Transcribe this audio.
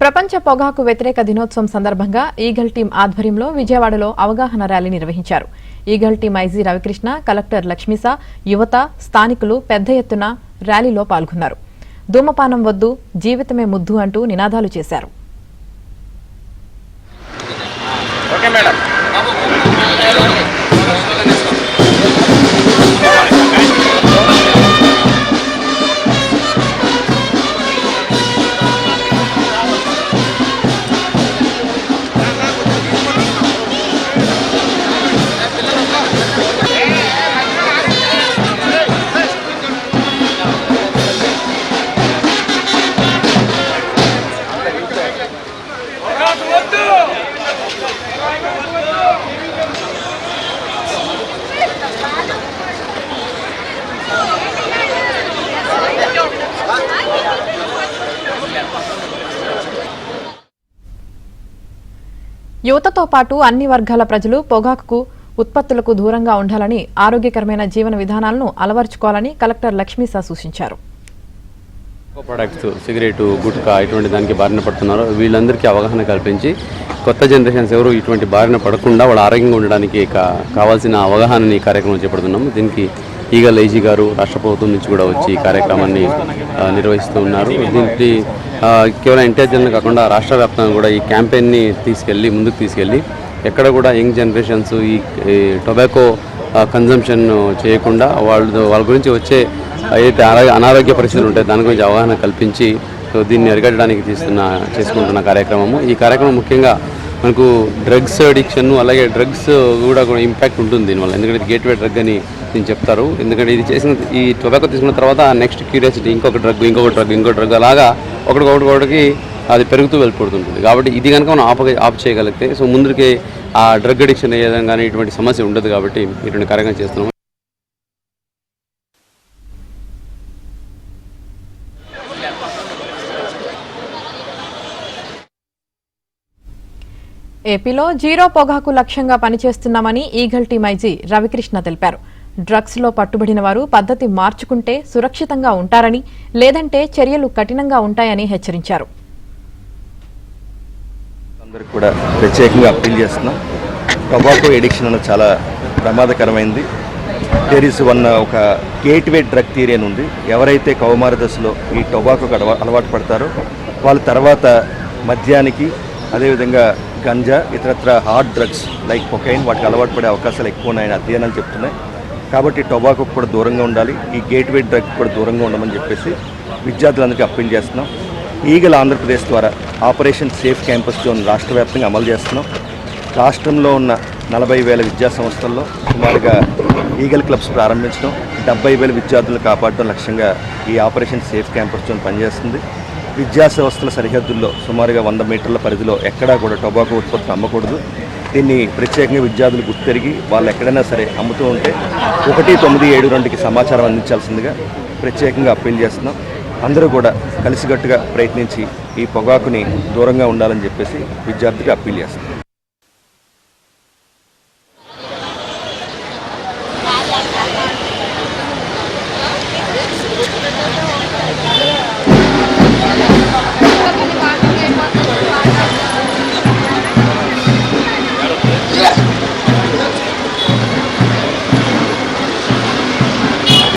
ప్రపంచ పొగాకు వ్యతిరేక దినోత్సవం సందర్భంగా ఈగల్ టీం ఆధ్వర్యంలో విజయవాడలో అవగాహన ర్యాలీ నిర్వహించారు. Eagle team IG Ravikrishna, collector Lakshmisha, యువత, స్థానికులు పెద్ద ఎత్తున ర్యాలీలో పాల్గొన్నారు. ధూమపానం వద్దు, జీవితమే ముద్దు అంటూ నినాదాలు చేశారు. యువతతో పాటు అన్ని వర్గాల ప్రజలు పొగాకు ఉత్పత్తులకు దూరంగా ఉండాలని, ఆరోగ్యకరమైన జీవన విధానాలను అలవర్చుకోవాలని కలెక్టర్ లక్ష్మీసా సూచించారు. ప్రొడక్ట్స్, సిగరెటు, గుట్కా ఇటువంటి దానికి బారిన పడుతున్నారు. వీళ్ళందరికీ అవగాహన కల్పించి కొత్త జనరేషన్స్ ఎవరు ఇటువంటి బారిన పడకుండా వాళ్ళు ఆరోగ్యంగా ఉండడానికి కావాల్సిన అవగాహనని కార్యక్రమం చేపడుతున్నాము. దీనికి ఈగల్ ఐజీ గారు రాష్ట్ర ప్రభుత్వం నుంచి కూడా వచ్చి ఈ కార్యక్రమాన్ని నిర్వహిస్తూ ఉన్నారు. దీనికి కేవలం ఎన్టీఆర్ జిల్లా కాకుండా రాష్ట్ర వ్యాప్తంగా కూడా ఈ క్యాంపెయిన్ని ముందుకు తీసుకెళ్ళి ఎక్కడ కూడా యంగ్ జనరేషన్స్ ఈ టొబాకో కన్జంప్షన్ చేయకుండా వాళ్ళ గురించి వచ్చే ఏదైతే అనారోగ్య పరిస్థితులు ఉంటాయో దాని గురించి అవగాహన కల్పించి దీన్ని అరికట్టడానికి చేసుకుంటున్న కార్యక్రమము. ఈ కార్యక్రమం ముఖ్యంగా మనకు డ్రగ్స్ అడిక్షన్, అలాగే డ్రగ్స్ కూడా ఇంపాక్ట్ ఉంటుంది దీనివల్ల. ఎందుకంటే గేట్వే డ్రగ్ అని నేను చెప్తారు. ఎందుకంటే ఇది చేసిన ఈ టొబాకో తీసుకున్న తర్వాత నెక్స్ట్ క్యూరియాసిటీ ఇంకొక డ్రగ్ అలాగా ఒకటికి అది పెరుగుతూ వెళ్ళిపోతుంటుంది. కాబట్టి ఇది కనుక మనం ఆఫ్ చేయగలిగితే సో ముందుకి ఆ డ్రగ్ అడిక్షన్ అయ్యే విధంగానే ఇటువంటి సమస్య ఉండదు. కాబట్టి ఇటువంటి కార్యక్రమం చేస్తున్నాము. ఏపీలో జీరో పొగాకు లక్ష్యంగా పనిచేస్తున్నామని ఈగల్ టీం ఐజీ రవికృష్ణ తెలిపారు. డ్రగ్స్ లో పట్టుబడిన వారు పద్ధతి మార్చుకుంటే సురక్షితంగా ఉంటారని, లేదంటే చర్యలు కఠినంగా ఉంటాయని హెచ్చరించారు. అందరికి కూడా ప్రత్యేకంగా అప్పీల్ చేస్తున్నాం. టొబాకో ఎడిక్షన్ అనేది చాలా ప్రమాదకరమైంది. దేర్ ఈస్ ఒక గేట్వే డ్రగ్ థియరీ అని ఉంది. ఎవరైతే కౌమార దశలో ఈ టొబాకోకి అలవాటు పడతారో వాళ్ళ తర్వాత మద్యానికి, అదేవిధంగా గంజా, ఇతరత్ర హార్డ్ డ్రగ్స్ లైక్ కొకైన్ వాటికి అలవాటు పడే అవకాశాలు ఎక్కువ ఉన్నాయని అధ్యయనాలు చెప్తున్నాయి. కాబట్టి టొబాకోకు కూడా దూరంగా ఉండాలి, ఈ గేట్వే డ్రగ్ కూడా దూరంగా ఉండమని చెప్పేసి విద్యార్థులందరికీ అప్పీల్ చేస్తున్నాం. ఈగల్ ఆంధ్రప్రదేశ్ ద్వారా ఆపరేషన్ సేఫ్ క్యాంపస్ జోన్ రాష్ట్ర వ్యాప్తంగా అమలు చేస్తున్నాం. రాష్ట్రంలో ఉన్న 40,000 విద్యా సంస్థల్లో సుమారుగా ఈగల్ క్లబ్స్ ప్రారంభించడం, 70,000 విద్యార్థులను కాపాడడం లక్ష్యంగా ఈ ఆపరేషన్ సేఫ్ క్యాంపస్ జోన్ పనిచేస్తుంది. విద్యా సంస్థల సరిహద్దుల్లో సుమారుగా 100 మీటర్ల పరిధిలో ఎక్కడా కూడా టొబాకో ఉత్పత్తులు అమ్మకూడదు. దీన్ని ప్రత్యేకంగా విద్యార్థులు గుర్తెరిగి వాళ్ళు ఎక్కడైనా సరే అమ్ముతూ ఉంటే 1972కి సమాచారం అందించాల్సిందిగా ప్రత్యేకంగా అప్పీల్ చేస్తున్నాం. అందరూ కూడా కలిసికట్టుగా ప్రయత్నించి ఈ పొగాకుని దూరంగా ఉండాలని చెప్పేసి విద్యార్థులకు అప్పీల్ చేస్తున్నాం.